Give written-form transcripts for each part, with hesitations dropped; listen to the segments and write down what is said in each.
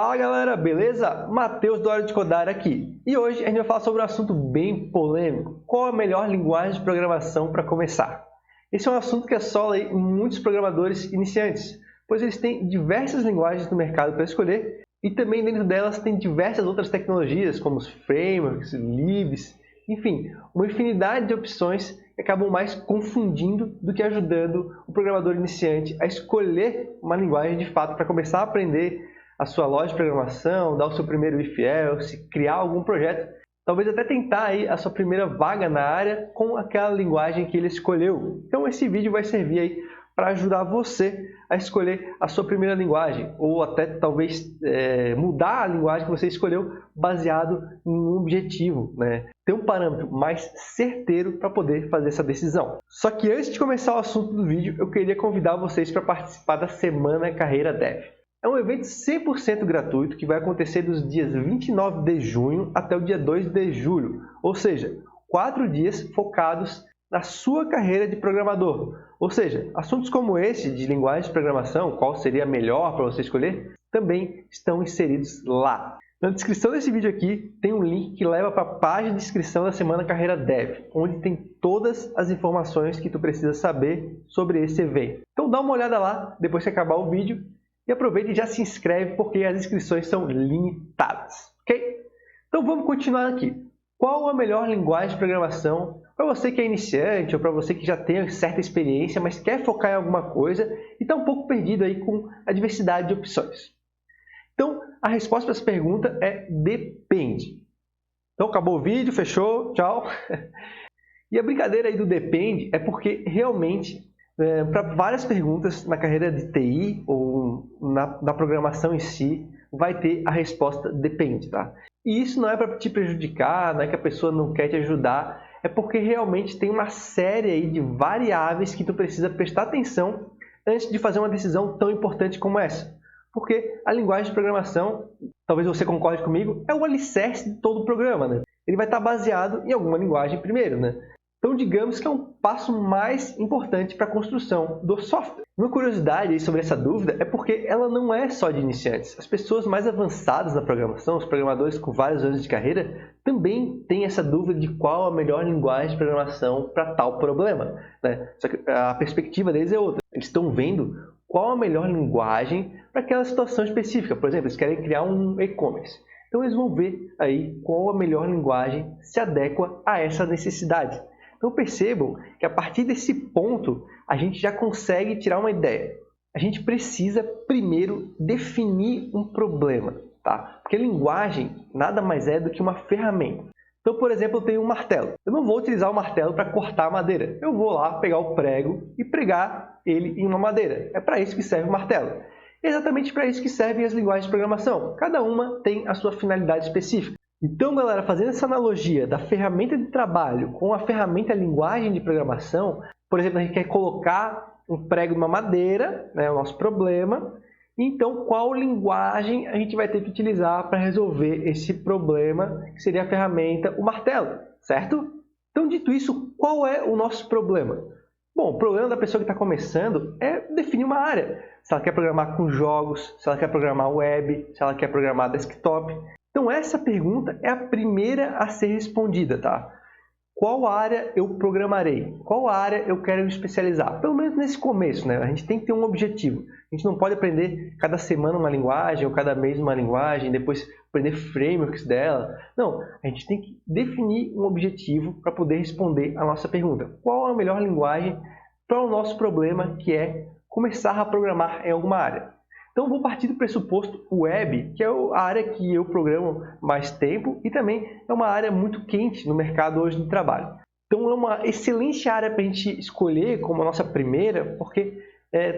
Fala galera, beleza? Matheus do Hora de Codar aqui. E hoje a gente vai falar sobre um assunto bem polêmico. Qual a melhor linguagem de programação para começar? Esse é um assunto que assola aí muitos programadores iniciantes, pois eles têm diversas linguagens no mercado para escolher e também dentro delas tem diversas outras tecnologias como os frameworks, libs, enfim, uma infinidade de opções que acabam mais confundindo do que ajudando o programador iniciante a escolher uma linguagem de fato para começar a aprender a sua lógica de programação, dar o seu primeiro if-else, criar algum projeto, talvez até tentar aí a sua primeira vaga na área com aquela linguagem que ele escolheu. Então esse vídeo vai servir aí para ajudar você a escolher a sua primeira linguagem ou até talvez mudar a linguagem que você escolheu baseado em um objetivo, né? Ter um parâmetro mais certeiro para poder fazer essa decisão. Só que antes de começar o assunto do vídeo, eu queria convidar vocês para participar da Semana Carreira Dev. É um evento 100% gratuito que vai acontecer dos dias 29 de junho até o dia 2 de julho, ou seja, 4 dias focados na sua carreira de programador. Ou seja, assuntos como esse de linguagem de programação, qual seria a melhor para você escolher, também estão inseridos lá. Na descrição desse vídeo aqui tem um link que leva para a página de inscrição da Semana Carreira Dev, onde tem todas as informações que tu precisa saber sobre esse evento. Então dá uma olhada lá depois que acabar o vídeo. E aproveita e já se inscreve porque as inscrições são limitadas, ok? Então vamos continuar aqui. Qual a melhor linguagem de programação para você que é iniciante ou para você que já tem certa experiência, mas quer focar em alguma coisa e está um pouco perdido aí com a diversidade de opções? Então a resposta para essa pergunta é depende. Então acabou o vídeo, fechou, tchau. E a brincadeira aí do depende é porque realmente para várias perguntas na carreira de TI ou na programação em si, vai ter a resposta depende, tá? E isso não é para te prejudicar, não é que a pessoa não quer te ajudar, é porque realmente tem uma série aí de variáveis que tu precisa prestar atenção antes de fazer uma decisão tão importante como essa. Porque a linguagem de programação, talvez você concorde comigo, é o alicerce de todo o programa, né? Ele vai estar baseado em alguma linguagem primeiro, né? Então, digamos que é um passo mais importante para a construção do software. Uma curiosidade sobre essa dúvida é porque ela não é só de iniciantes. As pessoas mais avançadas na programação, os programadores com vários anos de carreira, também têm essa dúvida de qual a melhor linguagem de programação para tal problema, né? Só que a perspectiva deles é outra. Eles estão vendo qual a melhor linguagem para aquela situação específica. Por exemplo, eles querem criar um e-commerce. Então, eles vão ver aí qual a melhor linguagem se adequa a essa necessidade. Então percebam que a partir desse ponto a gente já consegue tirar uma ideia. A gente precisa primeiro definir um problema, tá? Porque a linguagem nada mais é do que uma ferramenta. Então, por exemplo, eu tenho um martelo. Eu não vou utilizar o martelo para cortar madeira. Eu vou lá pegar o prego e pregar ele em uma madeira. É para isso que serve o martelo. É exatamente para isso que servem as linguagens de programação. Cada uma tem a sua finalidade específica. Então, galera, fazendo essa analogia da ferramenta de trabalho com a ferramenta linguagem de programação, por exemplo, a gente quer colocar um prego numa madeira, né, o nosso problema. Então, qual linguagem a gente vai ter que utilizar para resolver esse problema, que seria a ferramenta, o martelo, certo? Então, dito isso, qual é o nosso problema? Bom, o problema da pessoa que está começando é definir uma área. Se ela quer programar com jogos, se ela quer programar web, se ela quer programar desktop. Então, essa pergunta é a primeira a ser respondida, tá? Qual área eu programarei? Qual área eu quero me especializar? Pelo menos nesse começo, né? A gente tem que ter um objetivo. A gente não pode aprender cada semana uma linguagem ou cada mês uma linguagem, depois aprender frameworks dela. Não, a gente tem que definir um objetivo para poder responder a nossa pergunta. Qual a melhor linguagem para o nosso problema, que é começar a programar em alguma área? Então, vou partir do pressuposto web, que é a área que eu programo mais tempo e também é uma área muito quente no mercado hoje de trabalho. Então, é uma excelente área para a gente escolher como a nossa primeira, porque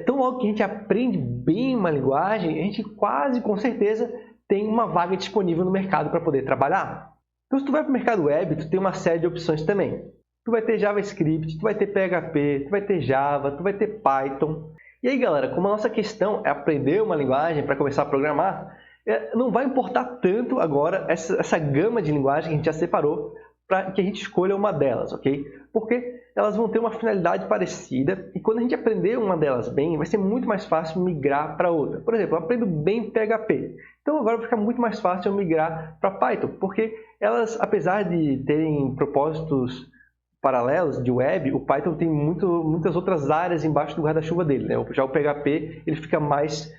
tão logo que a gente aprende bem uma linguagem, a gente quase com certeza tem uma vaga disponível no mercado para poder trabalhar. Então, se tu vai para o mercado web, tu tem uma série de opções também. Tu vai ter JavaScript, tu vai ter PHP, tu vai ter Java, tu vai ter Python. E aí, galera, como a nossa questão é aprender uma linguagem para começar a programar, não vai importar tanto agora essa gama de linguagem que a gente já separou para que a gente escolha uma delas, ok? porque elas vão ter uma finalidade parecida e quando a gente aprender uma delas bem, vai ser muito mais fácil migrar para outra. Por exemplo, eu aprendo bem PHP, então agora vai ficar muito mais fácil eu migrar para Python, porque elas, apesar de terem propósitos paralelos de web, o Python tem muitas outras áreas embaixo do guarda-chuva dele, né? Já o PHP ele fica mais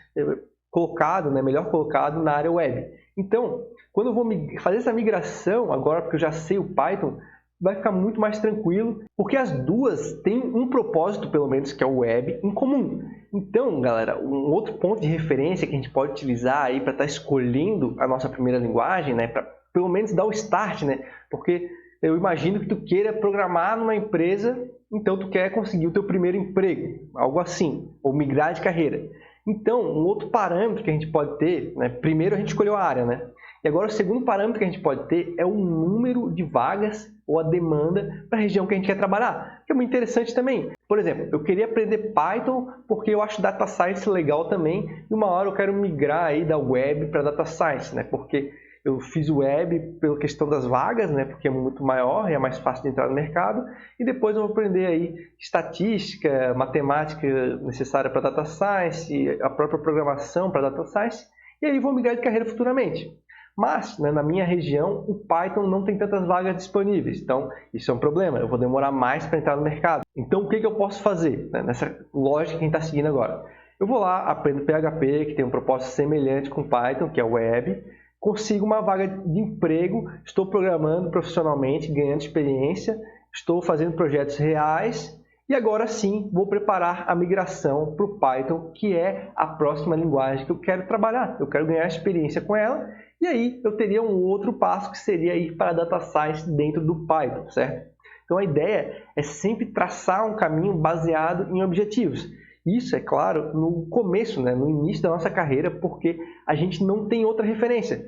colocado, né? Melhor colocado na área web. Então, quando eu vou fazer essa migração agora, porque eu já sei o Python, vai ficar muito mais tranquilo, porque as duas têm um propósito, pelo menos, que é o web, em comum. Então, galera, um outro ponto de referência que a gente pode utilizar aí para estar escolhendo a nossa primeira linguagem, né, para pelo menos dar o start, né, porque eu imagino que tu queira programar numa empresa, então tu quer conseguir o teu primeiro emprego, algo assim, ou migrar de carreira. Então, um outro parâmetro que a gente pode ter, né, primeiro a gente escolheu a área, né? E agora o segundo parâmetro que a gente pode ter é o número de vagas ou a demanda para a região que a gente quer trabalhar, que é muito interessante também. Por exemplo, eu queria aprender Python porque eu acho Data Science legal também e uma hora eu quero migrar aí da web para Data Science, né? Porque eu fiz web pela questão das vagas, né? Porque é muito maior e é mais fácil de entrar no mercado. E depois eu vou aprender aí estatística, matemática necessária para Data Science, a própria programação para Data Science. E aí vou migrar de carreira futuramente. Mas, né, na minha região, o Python não tem tantas vagas disponíveis. Então, isso é um problema. Eu vou demorar mais para entrar no mercado. Então, o que eu posso fazer, né, nessa lógica que a gente está seguindo agora? Eu vou lá, aprendo PHP, que tem um propósito semelhante com Python, que é o web. Consigo uma vaga de emprego, estou programando profissionalmente, ganhando experiência, estou fazendo projetos reais e agora sim vou preparar a migração para o Python, que é a próxima linguagem que eu quero trabalhar. Eu quero ganhar experiência com ela e aí eu teria um outro passo que seria ir para a Data Science dentro do Python, certo? Então a ideia é sempre traçar um caminho baseado em objetivos. Isso, é claro, no começo, né, no início da nossa carreira, porque a gente não tem outra referência.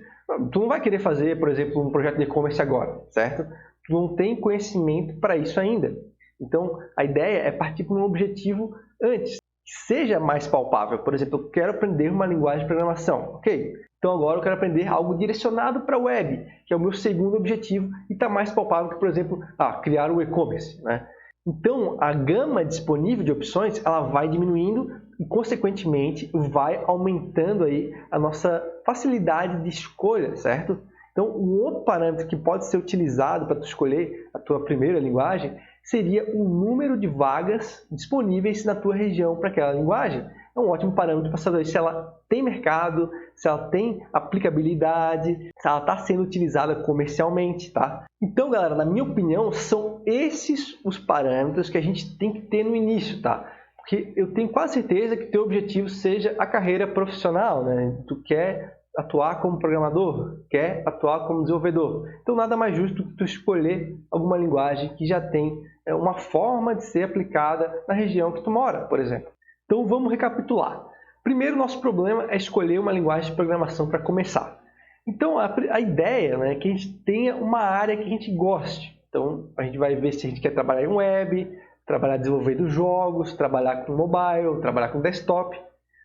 Tu não vai querer fazer, por exemplo, um projeto de e-commerce agora, certo? Tu não tem conhecimento para isso ainda. Então, a ideia é partir para um objetivo antes, que seja mais palpável. Por exemplo, eu quero aprender uma linguagem de programação. Ok, então agora eu quero aprender algo direcionado para a web, que é o meu segundo objetivo, e está mais palpável que, por exemplo, criar um e-commerce, né? Então, a gama disponível de opções ela vai diminuindo e, consequentemente, vai aumentando aí a nossa facilidade de escolha, certo? Então, um outro parâmetro que pode ser utilizado para tu escolher a tua primeira linguagem seria o número de vagas disponíveis na tua região para aquela linguagem. É um ótimo parâmetro para saber se ela tem mercado, se ela tem aplicabilidade, se ela está sendo utilizada comercialmente, tá? Então, galera, na minha opinião, são esses os parâmetros que a gente tem que ter no início, tá? Porque eu tenho quase certeza que teu objetivo seja a carreira profissional, né? Tu quer atuar como programador, quer atuar como desenvolvedor. Então, nada mais justo que tu escolher alguma linguagem que já tem uma forma de ser aplicada na região que tu mora, por exemplo. Então, vamos recapitular. Primeiro, nosso problema é escolher uma linguagem de programação para começar. Então, a ideia, né, é que a gente tenha uma área que a gente goste. Então, a gente vai ver se a gente quer trabalhar em web, trabalhar desenvolvendo jogos, trabalhar com mobile, trabalhar com desktop.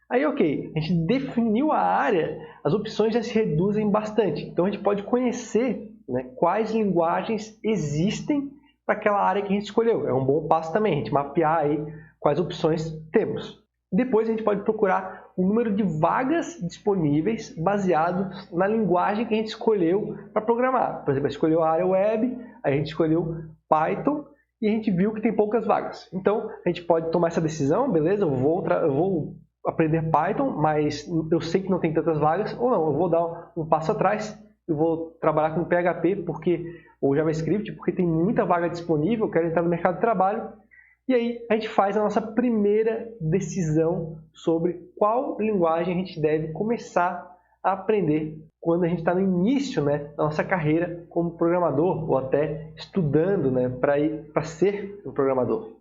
Aí, ok, a gente definiu a área, as opções já se reduzem bastante. Então, a gente pode conhecer, né, quais linguagens existem para aquela área que a gente escolheu. É um bom passo também, a gente mapear aí quais opções temos. Depois, a gente pode procurar o número de vagas disponíveis baseado na linguagem que a gente escolheu para programar. Por exemplo, a gente escolheu a área web, a gente escolheu Python e a gente viu que tem poucas vagas. Então, a gente pode tomar essa decisão, beleza, eu vou aprender Python, mas eu sei que não tem tantas vagas, ou não, eu vou dar um passo atrás, eu vou trabalhar com PHP ou JavaScript, porque tem muita vaga disponível, eu quero entrar no mercado de trabalho, e aí a gente faz a nossa primeira decisão sobre qual linguagem a gente deve começar a aprender quando a gente está no início, né, da nossa carreira como programador, ou até estudando, né, para ser um programador.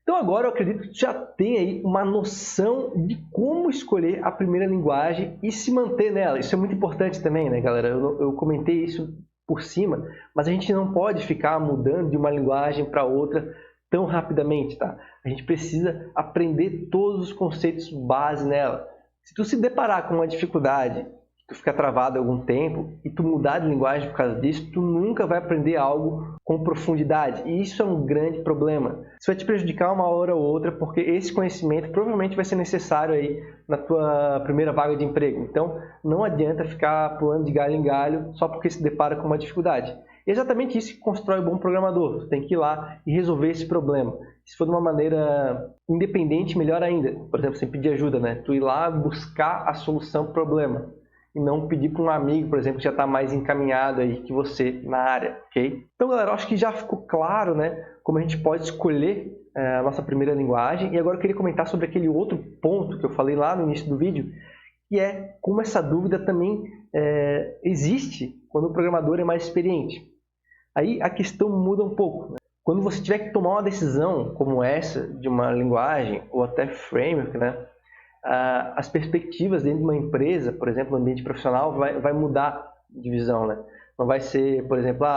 Então agora eu acredito que tu já tem aí uma noção de como escolher a primeira linguagem e se manter nela. Isso é muito importante também, né, galera? Eu comentei isso por cima, mas a gente não pode ficar mudando de uma linguagem para outra tão rapidamente, tá? A gente precisa aprender todos os conceitos base nela. Se tu se deparar com uma dificuldade, tu ficar travado algum tempo e tu mudar de linguagem por causa disso, tu nunca vai aprender algo com profundidade. E isso é um grande problema. Isso vai te prejudicar uma hora ou outra, porque esse conhecimento provavelmente vai ser necessário aí na tua primeira vaga de emprego. Então, não adianta ficar pulando de galho em galho só porque se depara com uma dificuldade. E é exatamente isso que constrói um bom programador. Tu tem que ir lá e resolver esse problema. Se for de uma maneira independente, melhor ainda. Por exemplo, sem pedir ajuda, né? Tu ir lá buscar a solução para o problema. E não pedir para um amigo, por exemplo, que já está mais encaminhado aí que você na área, ok? Então, galera, eu acho que já ficou claro, né, como a gente pode escolher a nossa primeira linguagem. E agora eu queria comentar sobre aquele outro ponto que eu falei lá no início do vídeo, que é como essa dúvida também existe quando o programador é mais experiente. Aí a questão muda um pouco, né? Quando você tiver que tomar uma decisão como essa, de uma linguagem ou até framework, né? As perspectivas dentro de uma empresa, por exemplo, no ambiente profissional, vai mudar de visão, né? Não vai ser, por exemplo,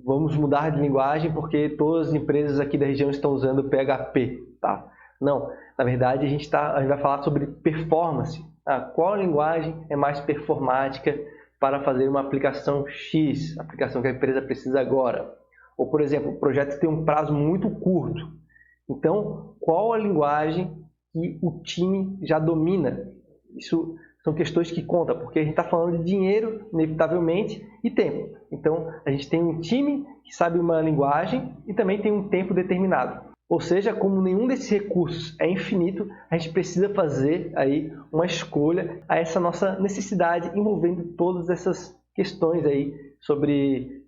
vamos mudar de linguagem porque todas as empresas aqui da região estão usando PHP, tá? Não, na verdade a gente vai falar sobre performance. Qual linguagem é mais performática para fazer uma aplicação X, aplicação que a empresa precisa agora? Ou, por exemplo, o projeto tem um prazo muito curto. Então, qual a linguagem que o time já domina? Isso são questões que contam, porque a gente está falando de dinheiro, inevitavelmente, e tempo. Então, a gente tem um time que sabe uma linguagem e também tem um tempo determinado. Ou seja, como nenhum desses recursos é infinito, a gente precisa fazer aí uma escolha a essa nossa necessidade, envolvendo todas essas questões aí sobre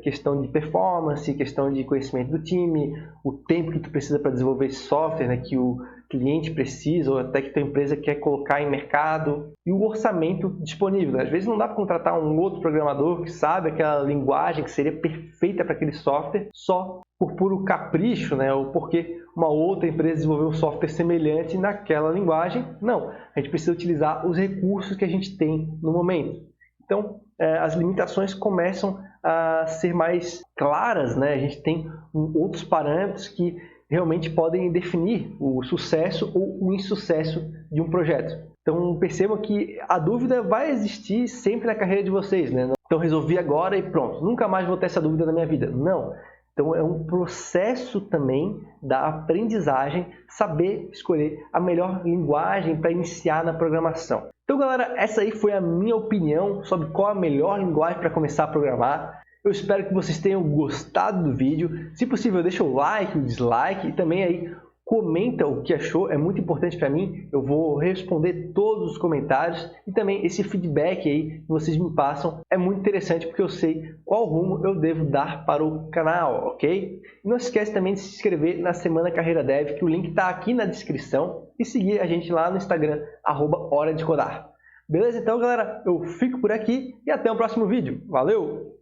questão de performance, questão de conhecimento do time, o tempo que tu precisa para desenvolver esse software, né, que o cliente precisa ou até que tua empresa quer colocar em mercado, e o orçamento disponível, né? Às vezes não dá para contratar um outro programador que sabe aquela linguagem que seria perfeita para aquele software só por puro capricho, né, ou porque uma outra empresa desenvolveu um software semelhante naquela linguagem. Não, a gente precisa utilizar os recursos que a gente tem no momento. Então, as limitações começam a ser mais claras, né? A gente tem outros parâmetros que realmente podem definir o sucesso ou o insucesso de um projeto. Então, percebam que a dúvida vai existir sempre na carreira de vocês, né? Então, resolvi agora e pronto, nunca mais vou ter essa dúvida na minha vida. Não. Então, é um processo também da aprendizagem, saber escolher a melhor linguagem para iniciar na programação. Então, galera, essa aí foi a minha opinião sobre qual a melhor linguagem para começar a programar. Eu espero que vocês tenham gostado do vídeo. Se possível, deixa o like, o dislike e também aí comenta o que achou, é muito importante para mim. Eu vou responder todos os comentários e também esse feedback aí que vocês me passam é muito interessante porque eu sei qual rumo eu devo dar para o canal, ok? E não se esquece também de se inscrever na Semana Carreira Dev, que o link está aqui na descrição, e seguir a gente lá no Instagram, @Hora de Codar. Beleza? Então, galera, eu fico por aqui e até o próximo vídeo. Valeu!